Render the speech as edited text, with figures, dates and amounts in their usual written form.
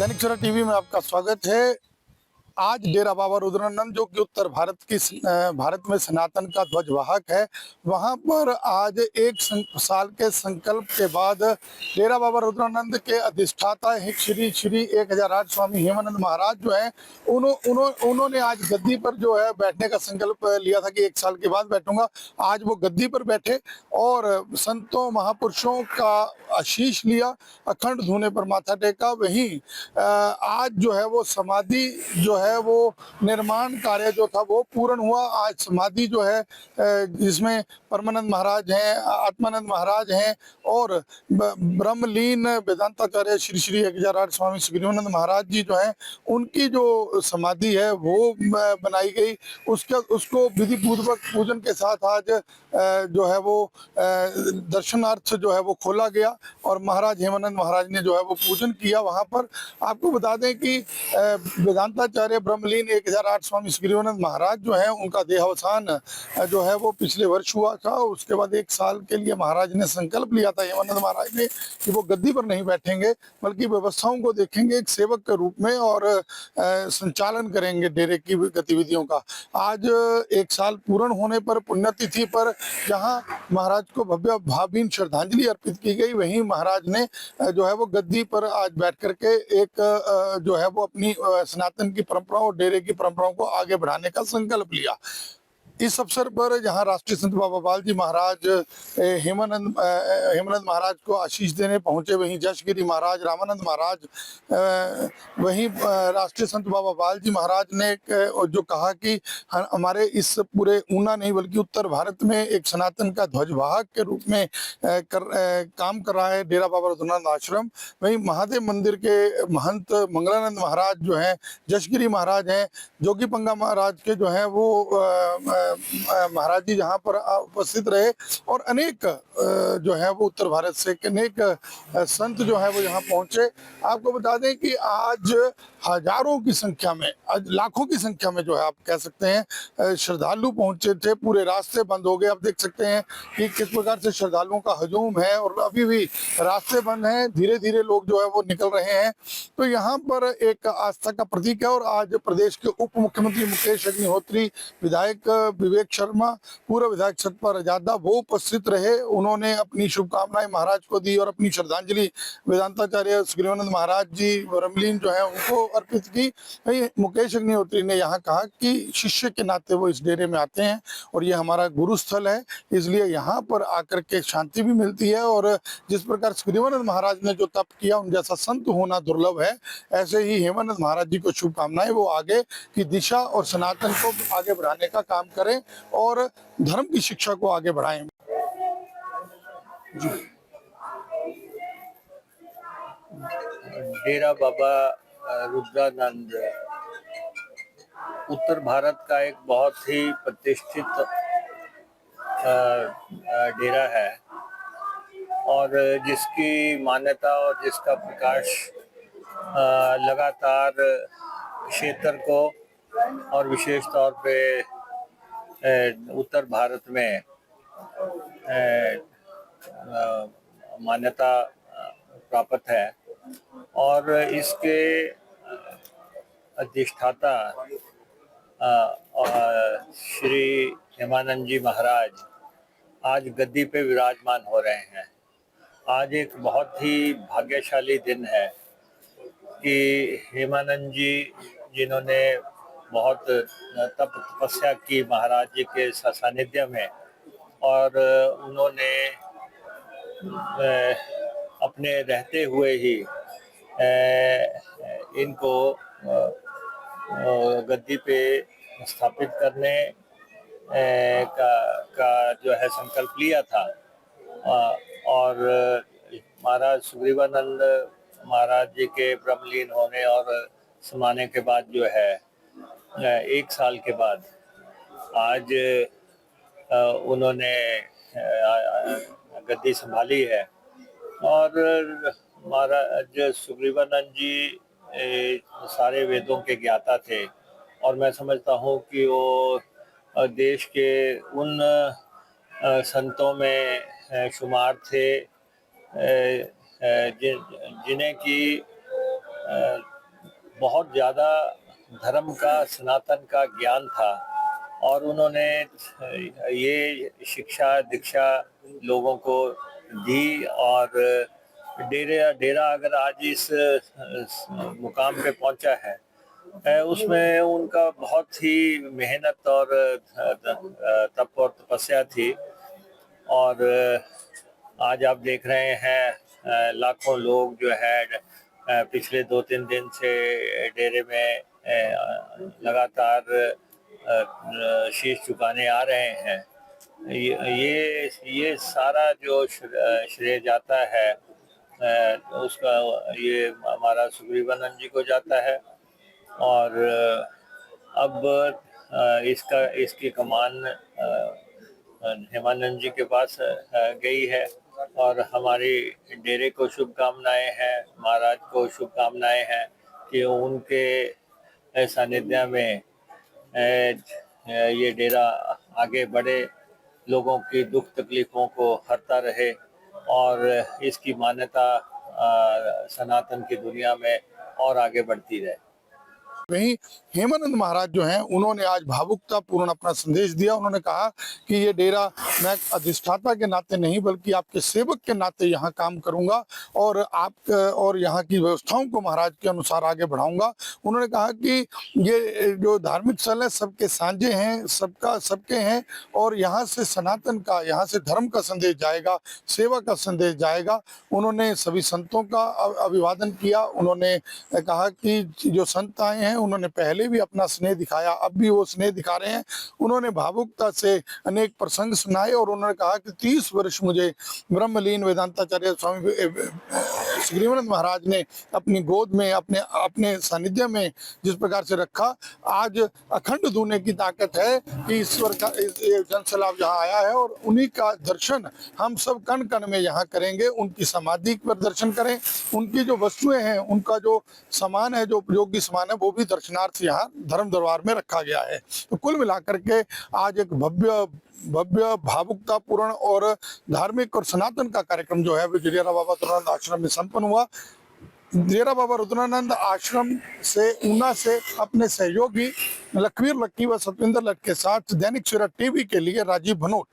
Dainik Savera TV में आपका स्वागत है। आज डेरा बाबा रुद्रानंद जो कि उत्तर भारत में सनातन का ध्वजवाहक है, वहां पर आज एक साल के संकल्प के बाद डेरा बाबा रुद्रानंद के अधिष्ठाता श्री श्री 1008 स्वामी हेमानंद महाराज जो है उन्होंने आज गद्दी पर जो है बैठने का संकल्प लिया था कि 1 साल के बाद बैठूंगा। आज वो गद्दी पर बैठे और संतों महापुरुषों का आशीष लिया, अखंड धूने पर माथा टेका। वहीं आज जो है वो समाधि जो है वो निर्माण कार्य जो था वो पूर्ण हुआ। आज समाधि जो है जिसमें परमानंद महाराज हैं, आत्मानंद महाराज हैं और ब्रह्मलीन वेदांताचार्य श्री श्री 1008 स्वामी सुग्रीवानंद महाराज जी जो हैं उनकी जो समाधि है वो बनाई गई। उसको विधि पूर्वक पूजन के साथ आज जो है वो दर्शनार्थ जो है वो खोला गया और महाराज हेमानंद महाराज ने जो है वो पूजन किया वहां पर। आपको बता दें कि वेदांताचार्य ब्रह्मलीन 1008 स्वामी सुग्रीवानंद महाराज जो है उनका देहावसान जो है वो पिछले वर्ष हुआ था। उसके बाद 1 साल के लिए महाराज ने संकल्प लिया था, हेमानंद महाराज ने, कि वो गद्दी पर नहीं बैठेंगे बल्कि व्यवस्थाओं को देखेंगे एक सेवक के रूप में और संचालन करेंगे डेरे की गतिविधियों का। आज 1 साल पूर्ण होने पर, पुण्यतिथि पर, जहां महाराज को भव्य भावभीनी श्रद्धांजलि अर्पित की गई, वहीं महाराज ने जो है वो गद्दी पर आज बैठ करके एक जो है वो अपनी सनातन की परंपराओं और डेरे की परंपराओं को आगे बढ़ाने का संकल्प लिया। इस अवसर पर जहां राष्ट्रीय संत बाबा बाल जी महाराज हेमानंद महाराज को आशीष देने पहुंचे, वहीं जशगिरी महाराज, रामानंद महाराज, वहीं राष्ट्रीय संत बाबा बाल जी महाराज ने जो कहा कि हमारे इस पूरे ऊना नहीं बल्कि उत्तर भारत में एक सनातन का ध्वजवाहक के रूप में काम कर रहा है डेरा बाबा रुद्रानंद आश्रम। वहीं महादेव मंदिर के महंत मंगलानंद महाराज जो हैं, जशगिरी महाराज हैं, जोगी पंगा महाराज के जो हैं वो महाराज जी जहाँ पर उपस्थित रहे और अनेक जो है वो उत्तर भारत से अनेक संत जो है वो यहाँ पहुंचे। आपको बता दें कि आज हजारों की संख्या में, आज लाखों की संख्या में जो है आप कह सकते हैं श्रद्धालु पहुंचे थे। पूरे रास्ते बंद हो गए। आप देख सकते हैं कि किस प्रकार से श्रद्धालुओं का हजूम है और अभी भी रास्ते बंद हैं, धीरे धीरे लोग जो है वो निकल रहे हैं। तो यहाँ पर एक आस्था का प्रतीक है। और आज प्रदेश के उप मुख्यमंत्री मुकेश अग्निहोत्री, विधायक विवेक शर्मा, पूर्व विधायक सतपाल रजादा वो उपस्थित रहे। उन्होंने अपनी शुभकामनाएं महाराज को दी और अपनी श्रद्धांजलि वेदांताचार्य सुग्रीवानंद महाराज जी ब्रह्मलीन जो है उनको अर्पित की। मुकेश अग्निहोत्री ने यहाँ कहा कि शिष्य के नाते वो इस डेरे में आते हैं और ये हमारा गुरु स्थल है, इसलिए यहाँ पर आकर के शांति भी मिलती है। और जिस प्रकार सुग्रीवानंद महाराज ने जो तप किया, उन जैसा संत होना दुर्लभ है, ऐसे ही हेमानंद महाराज जी को शुभकामनाएं, वो आगे की दिशा और सनातन को आगे बढ़ाने का काम करें और धर्म की शिक्षा को आगे बढ़ाएं। डेरा बाबा रुद्रानंद उत्तर भारत का एक बहुत ही प्रतिष्ठित डेरा है और जिसकी मान्यता और जिसका प्रकाश लगातार क्षेत्र को और विशेष तौर पे उत्तर भारत में मान्यता प्राप्त है। और इसके अधिष्ठाता श्री हेमानंद जी महाराज आज गद्दी पे विराजमान हो रहे हैं। आज एक बहुत ही भाग्यशाली दिन है कि हेमानंद जी, जिन्होंने बहुत तप तपस्या की महाराज जी के सानिध्य में, और उन्होंने अपने रहते हुए ही इनको गद्दी पे स्थापित करने का जो है संकल्प लिया था। और महाराज सुग्रीवानंद महाराज जी के ब्रह्मलीन होने और समाने के बाद जो है 1 साल के बाद आज उन्होंने गद्दी संभाली है। और महाराज सुग्रीवानंद जी सारे वेदों के ज्ञाता थे और मैं समझता हूँ कि वो देश के उन संतों में शुमार थे जिन्हें की बहुत ज़्यादा धर्म का, सनातन का ज्ञान था और उन्होंने ये शिक्षा दीक्षा लोगों को दी और डेरा अगर आज इस मुकाम पे पहुंचा है, उसमें उनका बहुत ही मेहनत और तप और तपस्या थी। और आज आप देख रहे हैं लाखों लोग जो है पिछले 2-3 दिन से डेरे में लगातार शीश झुकाने आ रहे हैं। ये सारा जो श्रेय जाता है उसका ये हमारा सुग्रीवानंद जी को जाता है। और अब इसकी कमान हेमानंद जी के पास गई है और हमारी डेरे को शुभकामनाएं हैं, महाराज को शुभकामनाएं हैं कि उनके सानिध्य में ये डेरा आगे बढ़े, लोगों की दुख तकलीफों को हरता रहे और इसकी मान्यता सनातन की दुनिया में और आगे बढ़ती रहे। वहीं हेमानंद महाराज जो हैं उन्होंने आज भावुकता पूर्ण अपना संदेश दिया। उन्होंने कहा कि ये डेरा मैं अधिष्ठाता के नाते नहीं बल्कि आपके सेवक के नाते यहाँ काम करूंगा और आप और यहाँ की व्यवस्थाओं को महाराज के अनुसार आगे बढ़ाऊंगा। उन्होंने कहा कि ये जो धार्मिक स्थल है सबके साझे हैं, सबके हैं और यहाँ से सनातन का, यहाँ से धर्म का संदेश जाएगा, सेवा का संदेश जाएगा। उन्होंने सभी संतों का अभिवादन किया। उन्होंने कहा कि जो संत आए हैं उन्होंने पहले भी अपना स्नेह दिखाया, अब भी वो स्नेह दिखा रहे हैं। उन्होंने भावुकता से अनेक प्रसंग सुनाए और उन्होंने कहा कि 30 वर्ष मुझे ब्रह्मलीन वेदांताचार्य स्वामी सुग्रीवानंद महाराज ने अपनी गोद में अपने सानिध्य में जिस प्रकार से रखा, आज अखंड दूने की ताकत है कि ईश्वर का जनसैलाब यहाँ आया है और उन्हीं का दर्शन हम सब कण कण में यहाँ करेंगे। उनकी समाधि पर दर्शन करें, उनकी जो वस्तुएं हैं, उनका जो सामान है, जो उपयोगी सामान है, वो भी दर्शनार्थ यहाँ धर्म दरबार में रखा गया है। तो कुल मिलाकर के आज एक भव्य भावुकतापूर्ण और धार्मिक और सनातन का कार्यक्रम जो है वो डेरा बाबा रुद्रानंद आश्रम में संपन्न हुआ। डेरा बाबा रुद्रानंद आश्रम से ऊना से अपने सहयोगी लखवीर लक्की व सतविंदर लट के साथ दैनिक सवेरा टीवी के लिए राजीव भनोट।